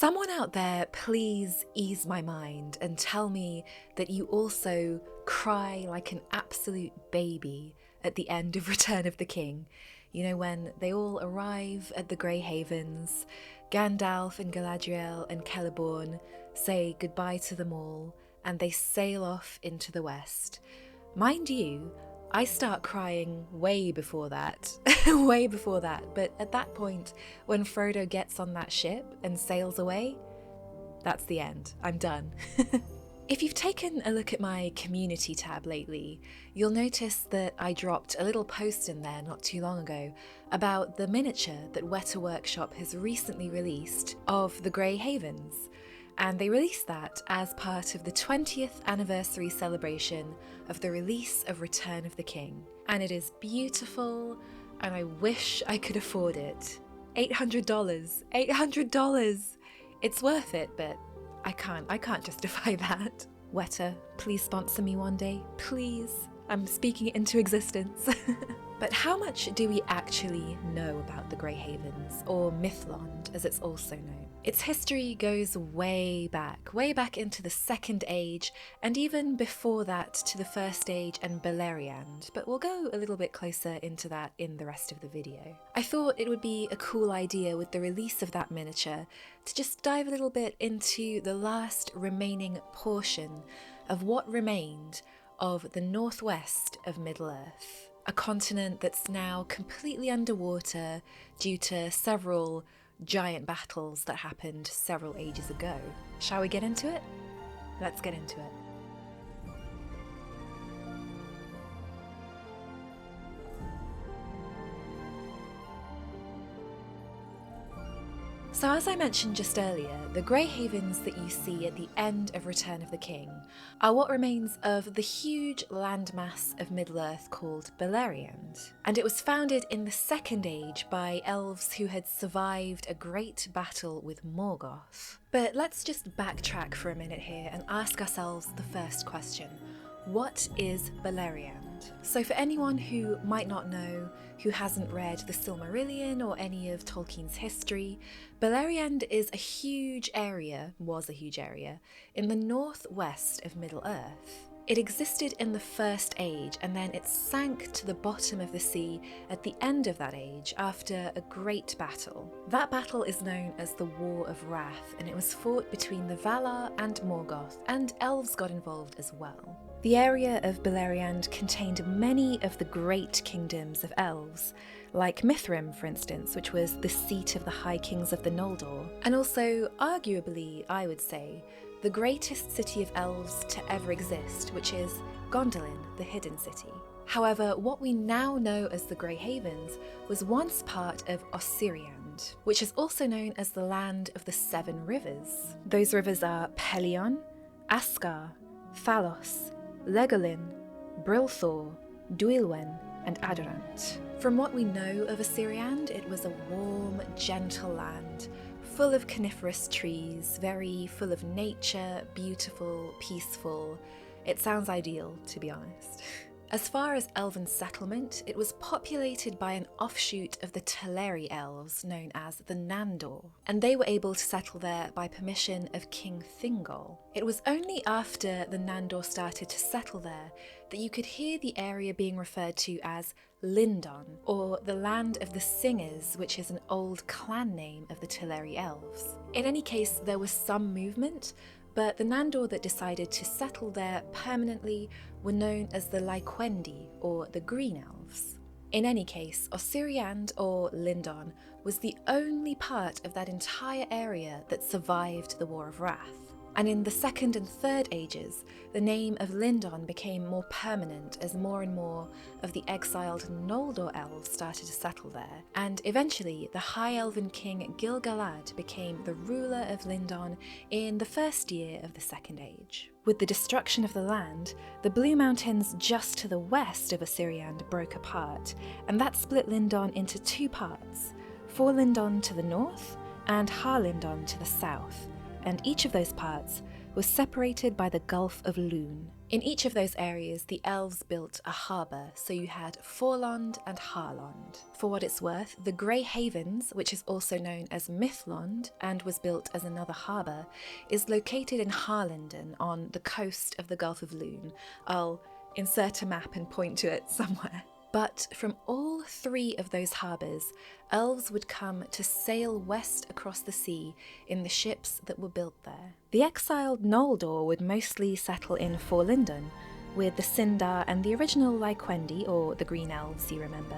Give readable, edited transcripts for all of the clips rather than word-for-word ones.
Someone out there, please ease my mind and tell me that you also cry like an absolute baby at the end of Return of the King. You know, when they all arrive at the Grey Havens, Gandalf and Galadriel and Celeborn say goodbye to them all, and they sail off into the west. Mind you, I start crying way before that, way before that, but at that point, when Frodo gets on that ship and sails away, that's the end. I'm done. If you've taken a look at my community tab lately, you'll notice that I dropped a little post in there not too long ago about the miniature that Weta Workshop has recently released of the Grey Havens. And they released that as part of the 20th anniversary celebration of the release of Return of the King. And it is beautiful, and I wish I could afford it. $800. $800! It's worth it, but I can't justify that. Weta, please sponsor me one day, please. I'm speaking it into existence. But how much do we actually know about the Grey Havens, or Mithlond as it's also known? Its history goes way back into the Second Age, and even before that to the First Age and Beleriand, but we'll go a little bit closer into that in the rest of the video. I thought it would be a cool idea with the release of that miniature to just dive a little bit into the last remaining portion of what remained of the northwest of Middle-earth, a continent that's now completely underwater due to several giant battles that happened several ages ago. Shall we get into it? Let's get into it. So as I mentioned just earlier, the Grey Havens that you see at the end of Return of the King are what remains of the huge landmass of Middle-earth called Beleriand. And it was founded in the Second Age by elves who had survived a great battle with Morgoth. But let's just backtrack for a minute here and ask ourselves the first question. What is Beleriand? So for anyone who might not know, who hasn't read the Silmarillion or any of Tolkien's history, Beleriand is a huge area, was a huge area, in the northwest of Middle-earth. It existed in the First Age, and then it sank to the bottom of the sea at the end of that age after a great battle. That battle is known as the War of Wrath, and it was fought between the Valar and Morgoth, and elves got involved as well. The area of Beleriand contained many of the great kingdoms of elves, like Mithrim, for instance, which was the seat of the High Kings of the Noldor, and also, arguably, I would say, the greatest city of elves to ever exist, which is Gondolin, the Hidden City. However, what we now know as the Grey Havens was once part of Osiriand, which is also known as the Land of the Seven Rivers. Those rivers are Pelion, Askar, Thalos, Legollin, Brilthor, Duilwen, and Adorant. From what we know of Osiriand, it was a warm, gentle land, full of coniferous trees, very full of nature, beautiful, peaceful. It sounds ideal, to be honest. As far as elven settlement, it was populated by an offshoot of the Teleri elves known as the Nandor, and they were able to settle there by permission of King Thingol. It was only after the Nandor started to settle there that you could hear the area being referred to as Lindon, or the Land of the Singers, which is an old clan name of the Teleri elves. In any case, there was some movement, but the Nandor that decided to settle there permanently were known as the Lyquendi, or the Green Elves. In any case, Osiriand, or Lindon, was the only part of that entire area that survived the War of Wrath. And in the Second and Third Ages, the name of Lindon became more permanent as more and more of the exiled Noldor elves started to settle there, and eventually the High Elven King Gil-galad became the ruler of Lindon in the first year of the Second Age. With the destruction of the land, the Blue Mountains just to the west of Osiriand broke apart, and that split Lindon into two parts, Forlindon to the north and Harlindon to the south. And each of those parts was separated by the Gulf of Lune. In each of those areas, the elves built a harbour, so you had Forlond and Harlond. For what it's worth, the Grey Havens, which is also known as Mithlond and was built as another harbour, is located in Lindon on the coast of the Gulf of Lune. I'll insert a map and point to it somewhere. But from all three of those harbours, elves would come to sail west across the sea in the ships that were built there. The exiled Noldor would mostly settle in Lindon, with the Sindar and the original Lyquendi, or the Green Elves you remember,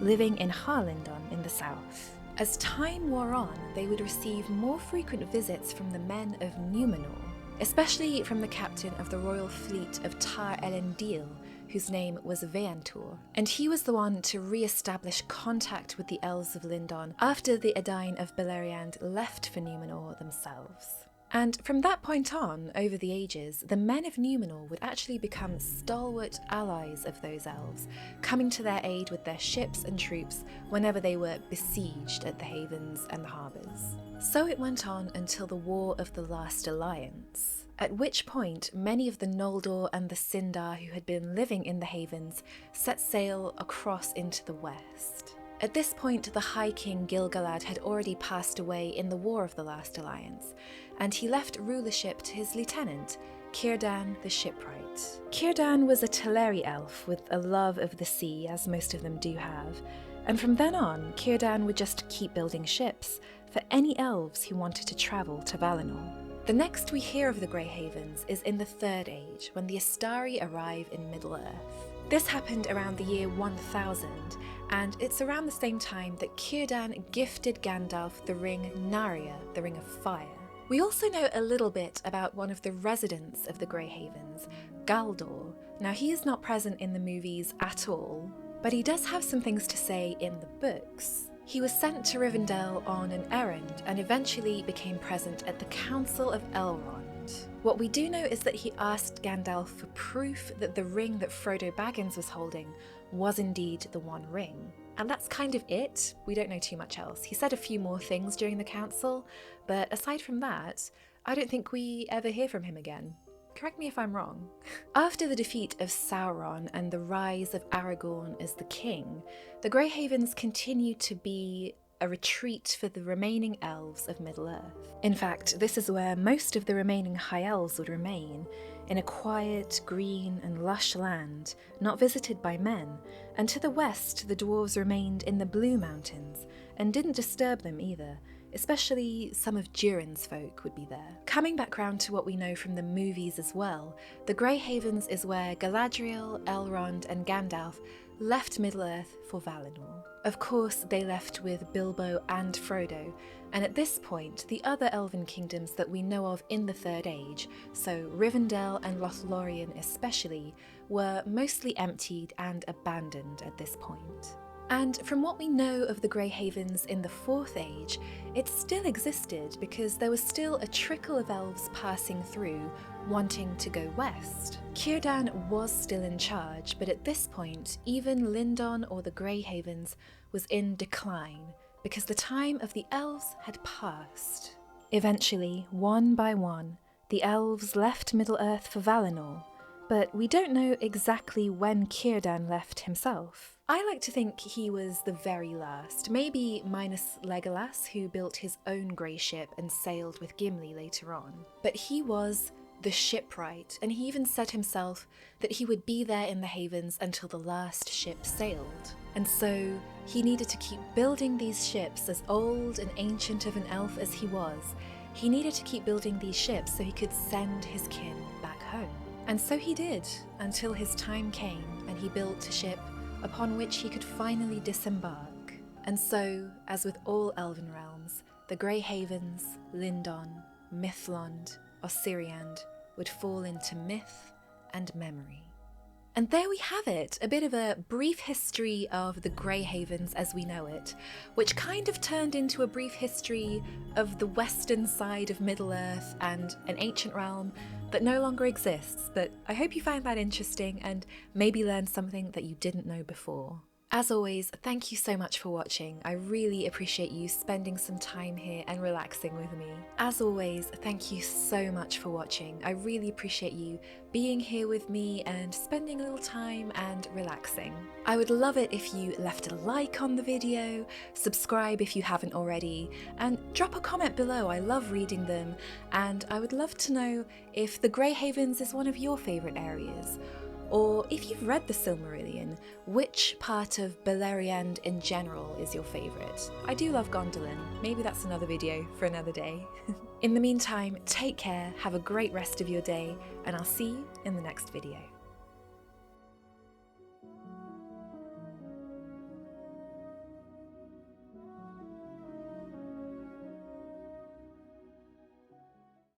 living in Harlindon in the south. As time wore on, they would receive more frequent visits from the men of Númenor, especially from the captain of the royal fleet of Tar Elendil, whose name was Veantur, and he was the one to re-establish contact with the Elves of Lindon after the Edain of Beleriand left for Númenor themselves. And from that point on, over the ages, the men of Númenor would actually become stalwart allies of those elves, coming to their aid with their ships and troops whenever they were besieged at the havens and the harbours. So it went on until the War of the Last Alliance, at which point many of the Noldor and the Sindar who had been living in the havens set sail across into the west. At this point, the High King Gil-galad had already passed away in the War of the Last Alliance, and he left rulership to his lieutenant, Círdan the Shipwright. Círdan was a Teleri elf with a love of the sea, as most of them do have, and from then on, Círdan would just keep building ships for any elves who wanted to travel to Valinor. The next we hear of the Grey Havens is in the Third Age, when the Astari arrive in Middle-earth. This happened around the year 1000, and it's around the same time that Círdan gifted Gandalf the ring Narya, the Ring of Fire. We also know a little bit about one of the residents of the Grey Havens, Galdor. Now, he is not present in the movies at all, but he does have some things to say in the books. He was sent to Rivendell on an errand and eventually became present at the Council of Elrond. What we do know is that he asked Gandalf for proof that the ring that Frodo Baggins was holding was indeed the One Ring. And that's kind of it. We don't know too much else. He said a few more things during the council, but aside from that, I don't think we ever hear from him again. Correct me if I'm wrong. After the defeat of Sauron and the rise of Aragorn as the king, the Grey Havens continued to be a retreat for the remaining elves of Middle-earth. In fact, this is where most of the remaining High Elves would remain, in a quiet, green and lush land, not visited by men, and to the west the dwarves remained in the Blue Mountains, and didn't disturb them either, especially some of Durin's folk would be there. Coming back round to what we know from the movies as well, the Grey Havens is where Galadriel, Elrond and Gandalf left Middle-earth for Valinor. Of course, they left with Bilbo and Frodo, and at this point, the other elven kingdoms that we know of in the Third Age, so Rivendell and Lothlorien especially, were mostly emptied and abandoned at this point. And from what we know of the Grey Havens in the Fourth Age, it still existed because there was still a trickle of elves passing through, wanting to go west. Círdan was still in charge, but at this point, even Lindon or the Grey Havens was in decline, because the time of the elves had passed. Eventually, one by one, the elves left Middle-earth for Valinor, but we don't know exactly when Círdan left himself. I like to think he was the very last, maybe minus Legolas, who built his own grey ship and sailed with Gimli later on. But he was the shipwright, and he even said himself that he would be there in the havens until the last ship sailed. And so he needed to keep building these ships. As old and ancient of an elf as he was, he needed to keep building these ships so he could send his kin back home. And so he did, until his time came and he built a ship upon which he could finally disembark. And so, as with all elven realms, the Grey Havens, Lindon, Mithlond, Osiriand would fall into myth and memory. And there we have it, a bit of a brief history of the Grey Havens as we know it, which kind of turned into a brief history of the western side of Middle-earth and an ancient realm that no longer exists, but I hope you find that interesting and maybe learned something that you didn't know before. As always, thank you so much for watching. I really appreciate you spending some time here and relaxing with me. As always, thank you so much for watching. I really appreciate you being here with me and spending a little time and relaxing. I would love it if you left a like on the video, subscribe if you haven't already, and drop a comment below. I love reading them, and I would love to know if the Grey Havens is one of your favourite areas. Or if you've read the Silmarillion, which part of Beleriand in general is your favourite? I do love Gondolin. Maybe that's another video for another day. In the meantime, take care, have a great rest of your day, and I'll see you in the next video.